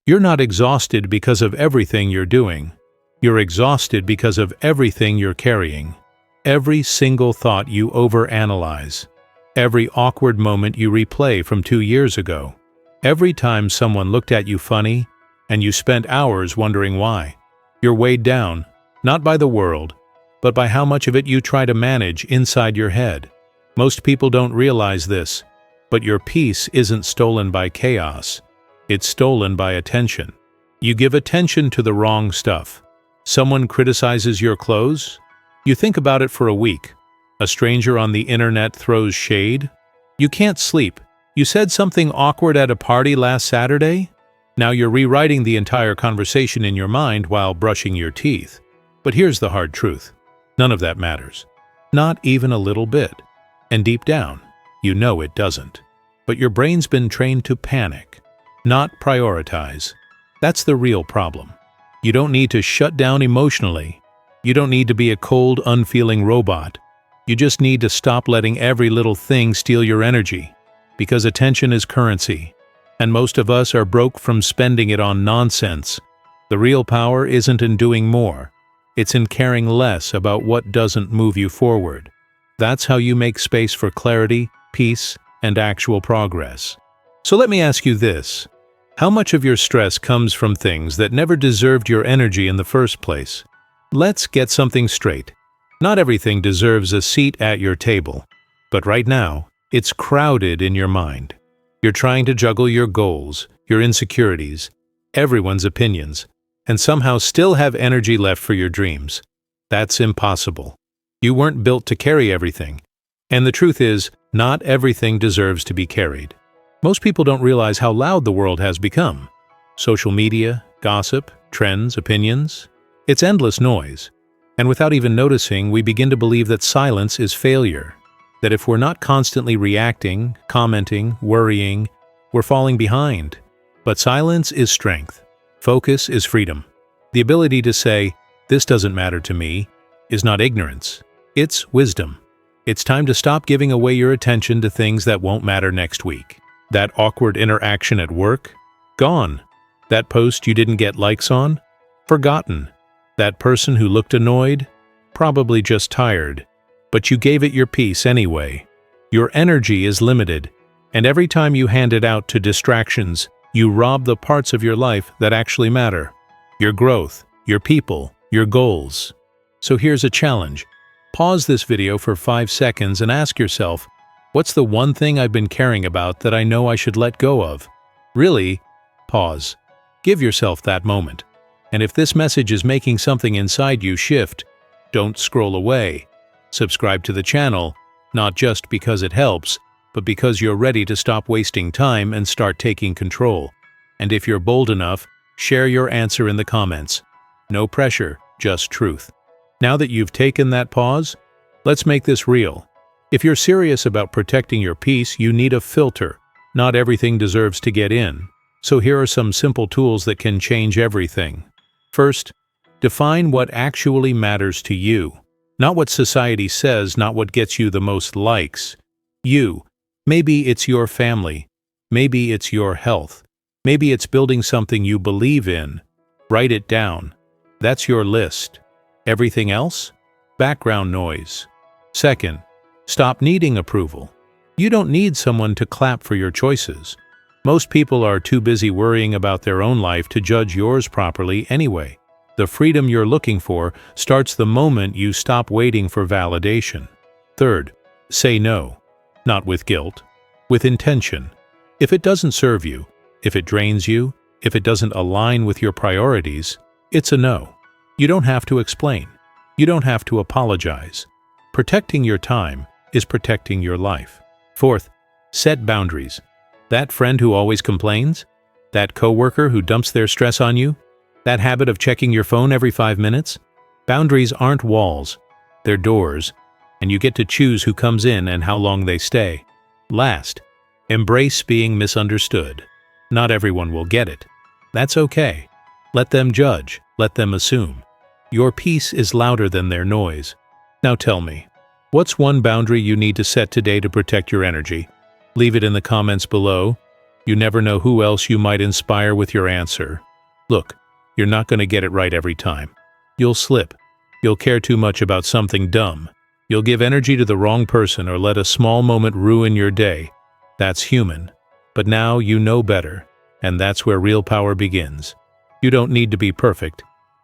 You're not exhausted because of everything you're doing. You're exhausted because of everything you're carrying. Every single thought you overanalyze. Every awkward moment you replay from 2 years ago. Every time someone looked at you funny, and you spent hours wondering why. You're weighed down, not by the world, but by how much of it you try to manage inside your head. Most people don't realize this, but your peace isn't stolen by chaos. It's stolen by attention. You give attention to the wrong stuff. Someone criticizes your clothes? You think about it for a week. A stranger on the internet throws shade? You can't sleep. You said something awkward at a party last Saturday? Now you're rewriting the entire conversation in your mind while brushing your teeth. But here's the hard truth. None of that matters. Not even a little bit. And deep down, you know it doesn't. But your brain's been trained to panic, not prioritize. That's the real problem. You don't need to shut down emotionally. You don't need to be a cold, unfeeling robot. You just need to stop letting every little thing steal your energy. Because attention is currency. And most of us are broke from spending it on nonsense. The real power isn't in doing more. It's in caring less about what doesn't move you forward. That's how you make space for clarity, peace, and actual progress. So let me ask you this. How much of your stress comes from things that never deserved your energy in the first place? Let's get something straight. Not everything deserves a seat at your table. But right now, it's crowded in your mind. You're trying to juggle your goals, your insecurities, everyone's opinions, and somehow still have energy left for your dreams. That's impossible. You weren't built to carry everything. And the truth is, not everything deserves to be carried. Most people don't realize how loud the world has become. Social media, gossip, trends, opinions. It's endless noise. And without even noticing, we begin to believe that silence is failure. That if we're not constantly reacting, commenting, worrying, we're falling behind. But silence is strength. Focus is freedom. The ability to say, "This doesn't matter to me," is not ignorance. It's wisdom. It's time to stop giving away your attention to things that won't matter next week. That awkward interaction at work? Gone. That post you didn't get likes on? Forgotten. That person who looked annoyed? Probably just tired. But you gave it your peace anyway. Your energy is limited, and every time you hand it out to distractions, you rob the parts of your life that actually matter. Your growth, your people, your goals. So here's a challenge. Pause this video for 5 seconds and ask yourself, what's the one thing I've been caring about that I know I should let go of? Really, pause. Give yourself that moment. And if this message is making something inside you shift, don't scroll away. Subscribe to the channel, not just because it helps, but because you're ready to stop wasting time and start taking control. And if you're bold enough, share your answer in the comments. No pressure, just truth. Now that you've taken that pause, let's make this real. If you're serious about protecting your peace, you need a filter. Not everything deserves to get in. So here are some simple tools that can change everything. First, define what actually matters to you. Not what society says, not what gets you the most likes. You. Maybe it's your family. Maybe it's your health. Maybe it's building something you believe in. Write it down. That's your list. Everything else? Background noise. Second, stop needing approval. You don't need someone to clap for your choices. Most people are too busy worrying about their own life to judge yours properly anyway. The freedom you're looking for starts the moment you stop waiting for validation. Third, say no. Not with guilt, with intention. If it doesn't serve you, if it drains you, if it doesn't align with your priorities, it's a no. You don't have to explain. You don't have to apologize. Protecting your time is protecting your life. Fourth, set boundaries. That friend who always complains? That coworker who dumps their stress on you? That habit of checking your phone every 5 minutes? Boundaries aren't walls. They're doors, and you get to choose who comes in and how long they stay. Last, embrace being misunderstood. Not everyone will get it. That's okay. Let them judge. Let them assume. Your peace is louder than their noise. Now tell me, what's one boundary you need to set today to protect your energy? Leave it in the comments below. You never know who else you might inspire with your answer. Look, you're not going to get it right every time. You'll slip. You'll care too much about something dumb. You'll give energy to the wrong person or let a small moment ruin your day. That's human. But now you know better, and that's where real power begins. You don't need to be perfect.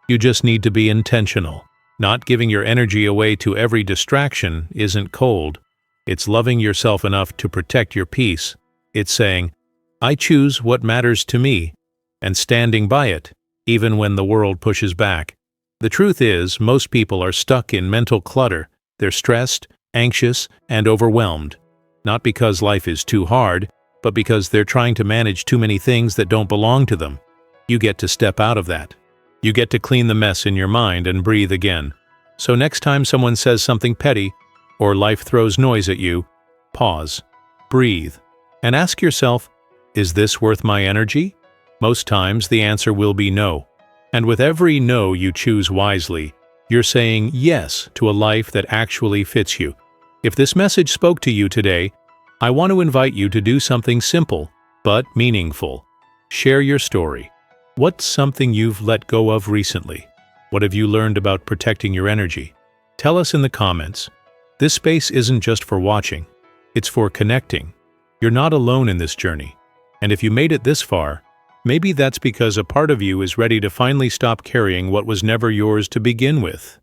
You just need to be intentional. Not giving your energy away to every distraction isn't cold. It's loving yourself enough to protect your peace. It's saying, I choose what matters to me, and standing by it, even when the world pushes back. The truth is, most people are stuck in mental clutter. They're stressed, anxious, and overwhelmed. Not because life is too hard, but because they're trying to manage too many things that don't belong to them. You get to step out of that. You get to clean the mess in your mind and breathe again. So next time someone says something petty, or life throws noise at you, pause, breathe, and ask yourself, is this worth my energy? Most times the answer will be no. And with every no you choose wisely, you're saying yes to a life that actually fits you. If this message spoke to you today, I want to invite you to do something simple, but meaningful. Share your story. What's something you've let go of recently? What have you learned about protecting your energy? Tell us in the comments. This space isn't just for watching, it's for connecting. You're not alone in this journey. And if you made it this far, maybe that's because a part of you is ready to finally stop carrying what was never yours to begin with.